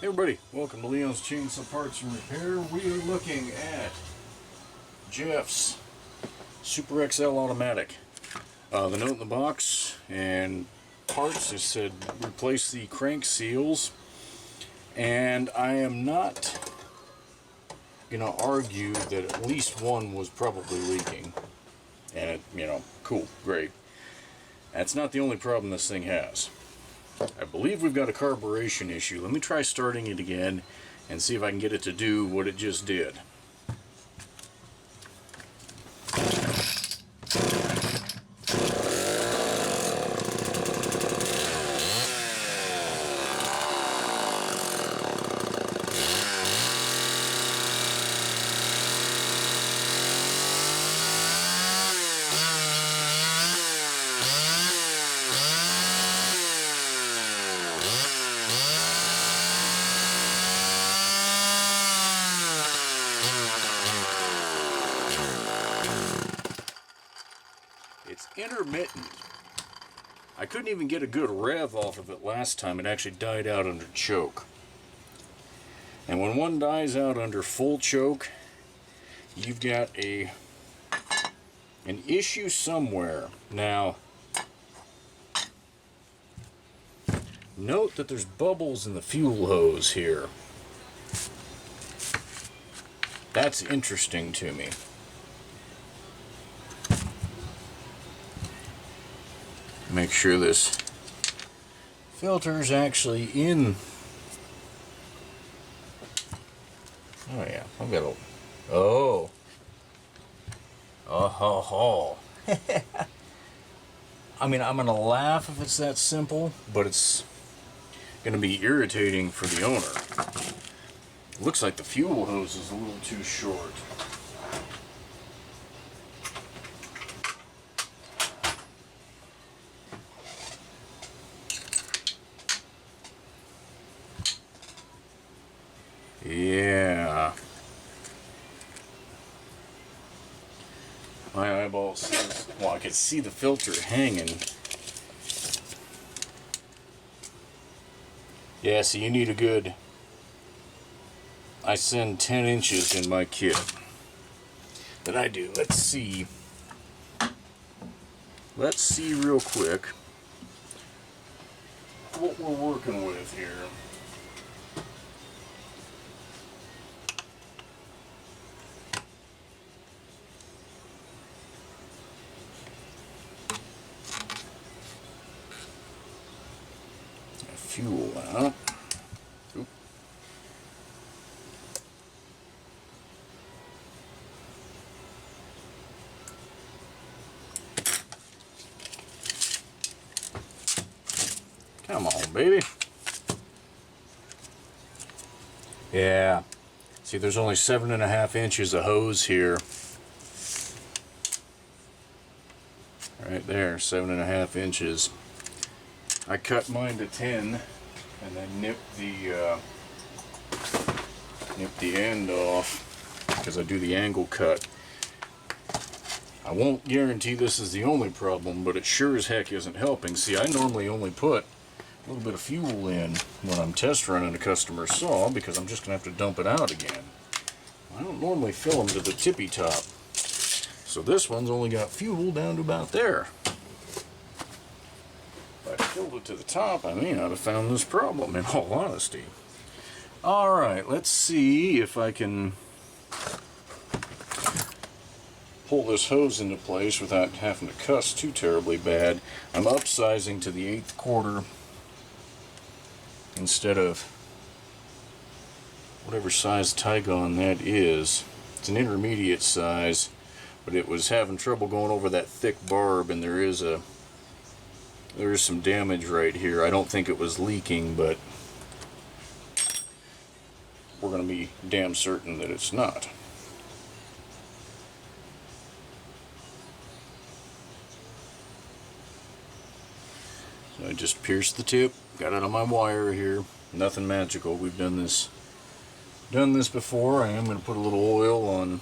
Hey everybody, welcome to Leon's Chainsaw Parts and Repair. We are looking at Jeff's Super XL Automatic. The note in the box and parts just said replace the crank seals, and I am not going to argue that at least one was probably leaking. And it, cool, great. That's not the only problem this thing has. I believe we've got a carburation issue. Let me try starting it again and see if I can get it to do what it just did. It's intermittent. I couldn't even get a good rev off of it last time. It actually died out under choke. And when one dies out under full choke, you've got an issue somewhere. Now, note that there's bubbles in the fuel hose here. That's interesting to me. Make sure this filter's actually in. Oh yeah, I've got a. Oh. Oh ho ho. I mean, I'm gonna laugh if it's that simple, but it's gonna be irritating for the owner. Looks like the fuel hose is a little too short. Yeah. My eyeball says, well, I could see the filter hanging. Yeah, so you need a good, I send 10 inches in my kit. That I do. Let's see. Let's see real quick what we're working with here. Fuel out. Oop. Come on, baby. Yeah. See, there's only 7.5 inches of hose here. Right there, 7.5 inches. I cut mine to 10 and then nipped the end off because I do the angle cut. I won't guarantee this is the only problem, but it sure as heck isn't helping. See, I normally only put a little bit of fuel in when I'm test running a customer's saw because I'm just going to have to dump it out again. I don't normally fill them to the tippy top. So this one's only got fuel down to about there. If I filled it to the top, I may not have found this problem, in all honesty. Alright, let's see if I can pull this hose into place without having to cuss too terribly bad. I'm upsizing to the 1/8 quarter instead of whatever size Tygon that is. It's an intermediate size, but it was having trouble going over that thick barb, and there is some damage right here. I don't think it was leaking, but we're going to be damn certain that it's not. So I just pierced the tip, got it on my wire here. Nothing magical. We've done this before. I am going to put a little oil on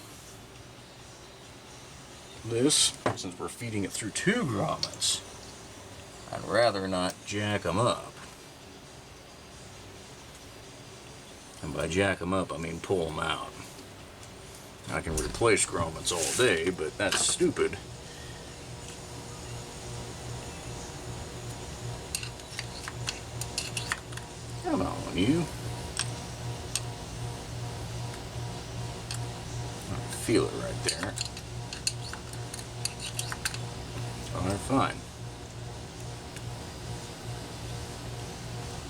this since we're feeding it through 2 grommets. I'd rather not jack them up. And by jack them up, I mean pull them out. I can replace grommets all day, but that's stupid. Come on, you. I feel it right there. Alright, fine.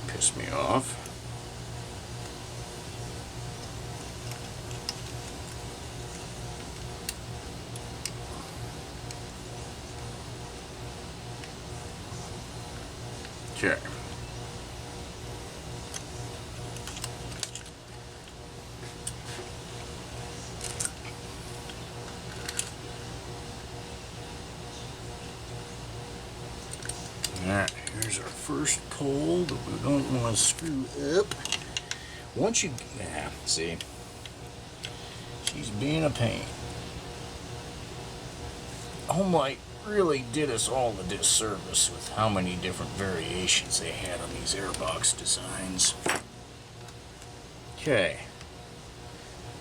Piss me off. Okay. Alright, here's our first pole that we don't want to screw up. Once you, see, she's being a pain. Homelite really did us all a disservice with how many different variations they had on these airbox designs. Okay.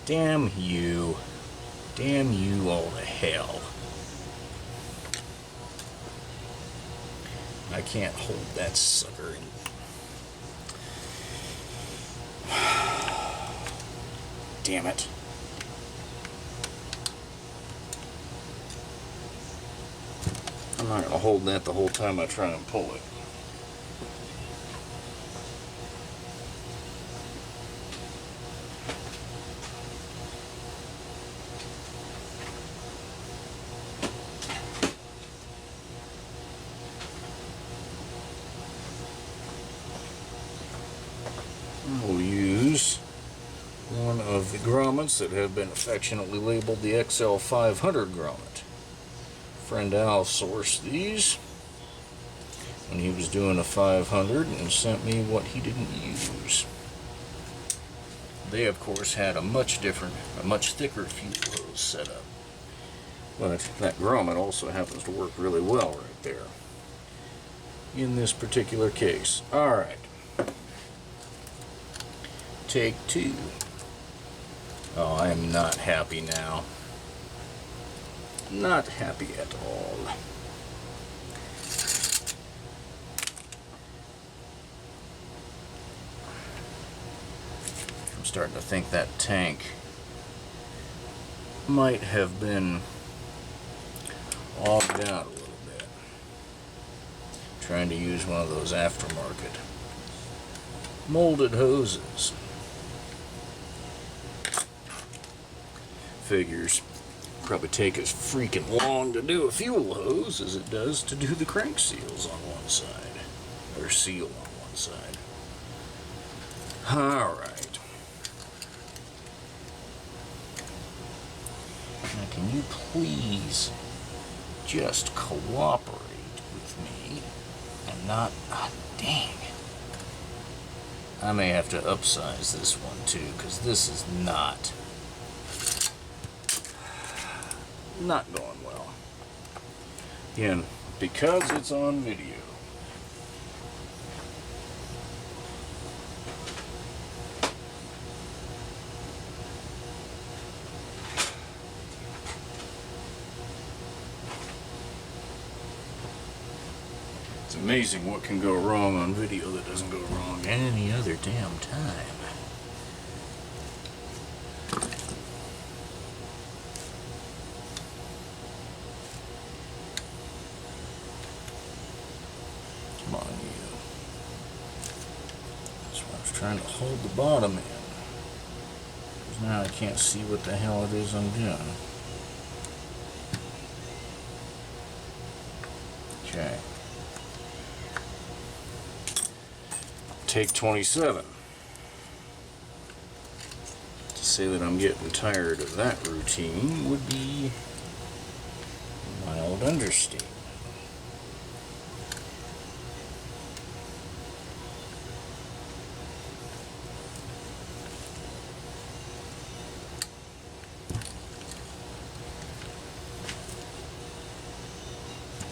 Damn you. Damn you all to hell. I can't hold that sucker in. Damn it. I'm not going to hold that the whole time I try and pull it. We'll use one of the grommets that have been affectionately labeled the XL500 grommet. Friend Al sourced these when he was doing a 500 and sent me what he didn't use. They of course had a much thicker fuel hose set up. But that grommet also happens to work really well right there in this particular case. Alright. Take two. Oh, I am not happy now. Not happy at all. I'm starting to think that tank might have been ogged out a little bit. Trying to use one of those aftermarket molded hoses. Figures. Probably take as freaking long to do a fuel hose as it does to do the crank seals on one side, or seal on one side. Alright. Now can you please just cooperate with me and not, dang. I may have to upsize this one too, because this is not going well. Again, because it's on video. It's amazing what can go wrong on video that doesn't go wrong any other damn time. Come on, you. That's why I was trying to hold the bottom in. Because now I can't see what the hell it is I'm doing. Okay. Take 27. To say that I'm getting tired of that routine would be a mild understatement.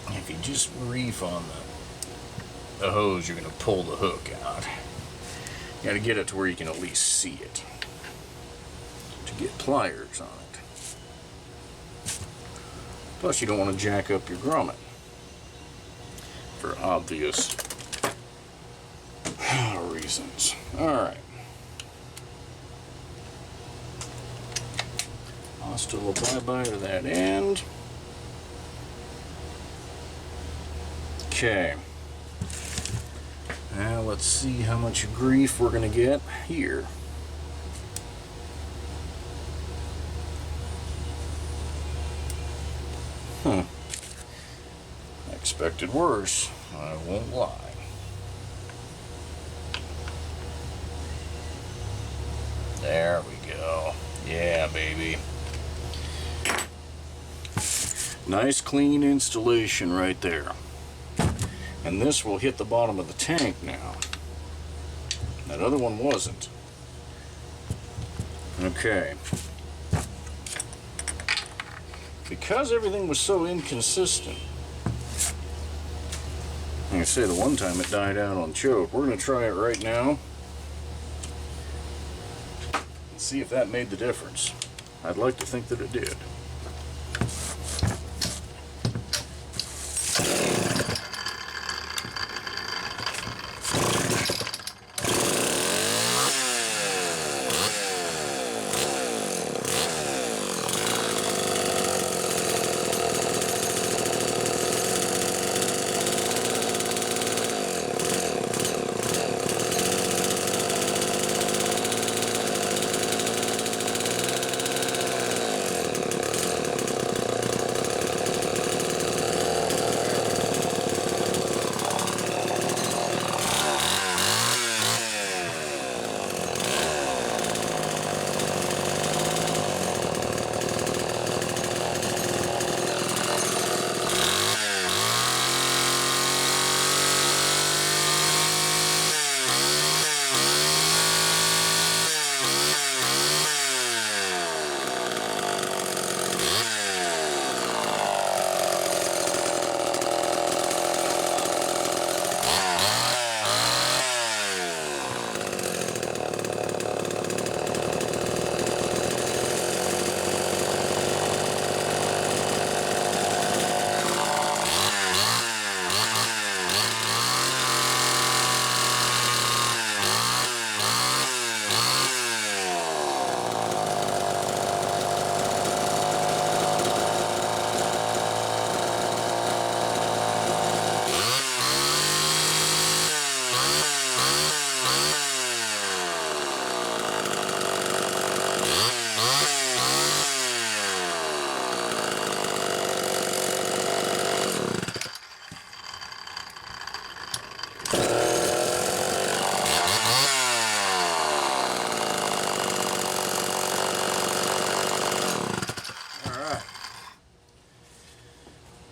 If you just reef on the hose, you're going to pull the hook out. got to get it to where you can at least see it to get pliers on it. Plus you don't want to jack up your grommet for obvious reasons. Alright. Hostile bye-bye to that end. Okay. Now let's see how much grief we're going to get here. I expected worse, I won't lie. There we go. Yeah, baby. Nice clean installation right there. And this will hit the bottom of the tank now. That other one wasn't. Okay. Because everything was so inconsistent, like I said, the one time it died out on choke, we're going to try it right now and see if that made the difference. I'd like to think that it did.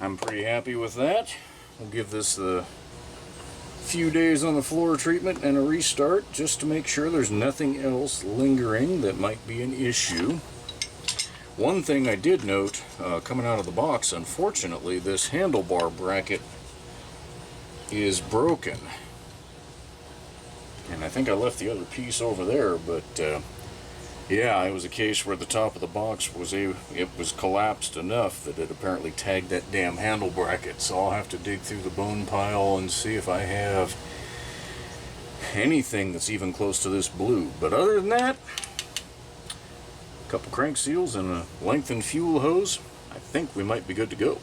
I'm pretty happy with that. We'll give this the few days on the floor treatment and a restart just to make sure there's nothing else lingering that might be an issue. One thing I did note coming out of the box, unfortunately, this handlebar bracket is broken. And I think I left the other piece over there, but yeah, it was a case where the top of the box was it was collapsed enough that it apparently tagged that damn handle bracket. So I'll have to dig through the bone pile and see if I have anything that's even close to this blue. But other than that, a couple crank seals and a lengthened fuel hose, I think we might be good to go.